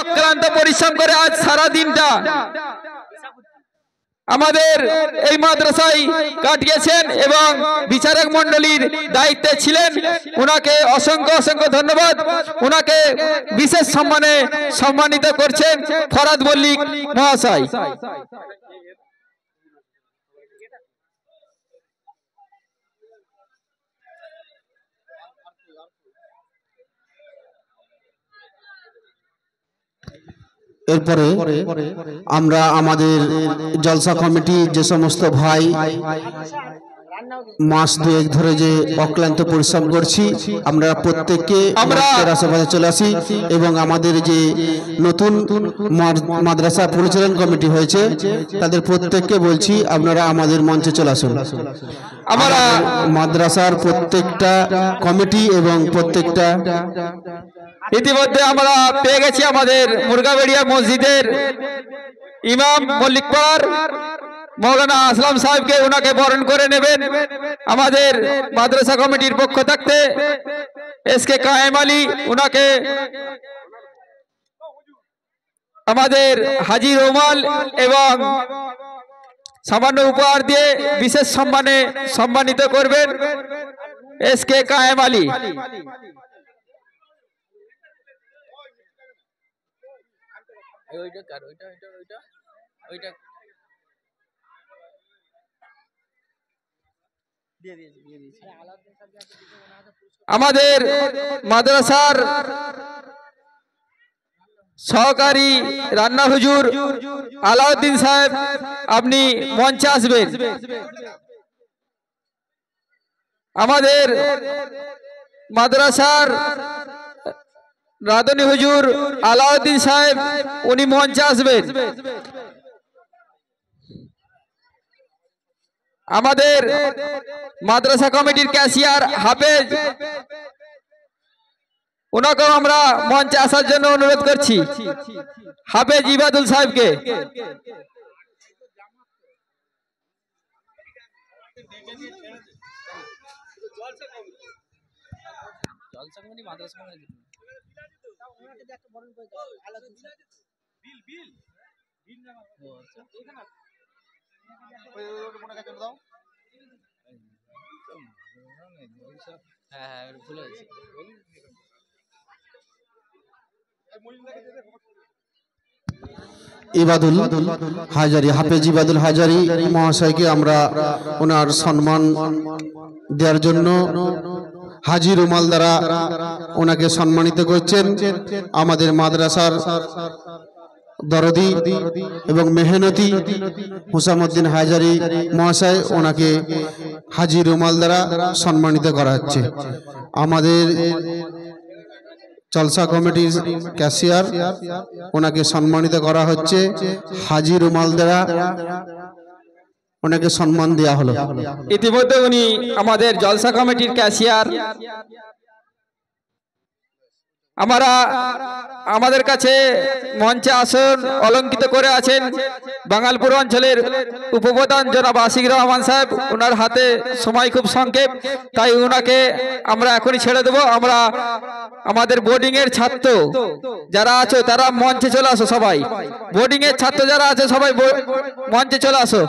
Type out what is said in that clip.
অক্লান্ত পরিশ্রম করে আজ সারা দিনটা আমাদের এই মাদ্রাসায় কাটিয়েছেন এবং বিচারক মণ্ডলীর দায়িত্বে ছিলেন। উনাকে অসংখ্য অসংখ্য ধন্যবাদ। উনাকে বিশেষ সম্মানে সম্মানিত করছেন ফরাদ মল্লিক মহাশয়। এরপরে আমরা আমাদের জলসা কমিটি যে সমস্ত ভাই মাস দুয়েক ধরে যে অক্লান্ত পরিশ্রম করছি, আমরা প্রত্যেককে আশেপাশে চলে আসি এবং আমাদের যে নতুন মাদ্রাসা পরিচালন কমিটি হয়েছে তাদের প্রত্যেককে বলছি আপনারা আমাদের মঞ্চে চলে আসুন। আমরা মাদ্রাসার প্রত্যেকটা কমিটি এবং প্রত্যেকটা ইতিমধ্যে আমরা পেয়ে গেছি আমাদের মুরগাবেড়িয়া মসজিদের ইমাম মল্লিকপাড়ার মৌলানা আসলাম সাহেবকে, উনাকে বরণ করে নেবেন আমাদের মাদ্রাসা কমিটির পক্ষ থাকতে এসকে কায়েম আলী, উনাকে আমাদের হাজী রুমাল এবং সামান্য উপহার দিয়ে বিশেষ সম্মানে সম্মানিত করবেন এসকে কায়েম আলী। আমাদের মাদ্রাসার সহকারী রান্না হুজুর আলাউদ্দিন সাহেব, আপনি মঞ্চে আসবেন। আমাদের মাদ্রাসার রাধনী হুজুর আলাউদ্দিন সাহেব, উনি মঞ্চে আসবেন। আমাদের মাদ্রাসা কমিটির ক্যাশিয়ার হাফেজ, ওনাকেও আমরা মঞ্চে আসার জন্য অনুরোধ করছি, হাফেজ ইবাদুল সাহেবকে। ইবাদুল হাজারি, হাফেজ ইবাদুল হাজারি মহাশয়কে আমরা ওনার সম্মান দেওয়ার জন্য হাজী রুমাল দ্বারা ওনাকে সম্মানিত করছেন। আমাদের মাদ্রাসার দরদি এবং মেহনতি হুসামউদ্দিন হাজারি মহাশয়, ওনাকে হাজী রুমাল দ্বারা সম্মানিত করা হচ্ছে। আমাদের জলসা কমিটির ক্যাশিয়ার, ওনাকে সম্মানিত করা হচ্ছে হাজী রুমাল দ্বারা, ওনাকে সম্মান দেওয়া হলো। ইতিমধ্যে উনি আমাদের জলসা কমিটির ক্যাশিয়ার। আমরা আমাদের কাছে মঞ্চে আসন অলঙ্কিত করে আছেন বাঙালপুর অঞ্চলের উপপ্রধান জনাব আশিক রহমান সাহেব। ওনার হাতে সময় খুব সংক্ষেপ, তাই ওনাকে আমরা এখনই ছেড়ে দেব। আমরা আমাদের বোর্ডিং এর ছাত্র যারা আছে তারা মঞ্চে চলে আসো, সবাই বোর্ডিং এর ছাত্র যারা আছে সবাই মঞ্চে চলে আসো।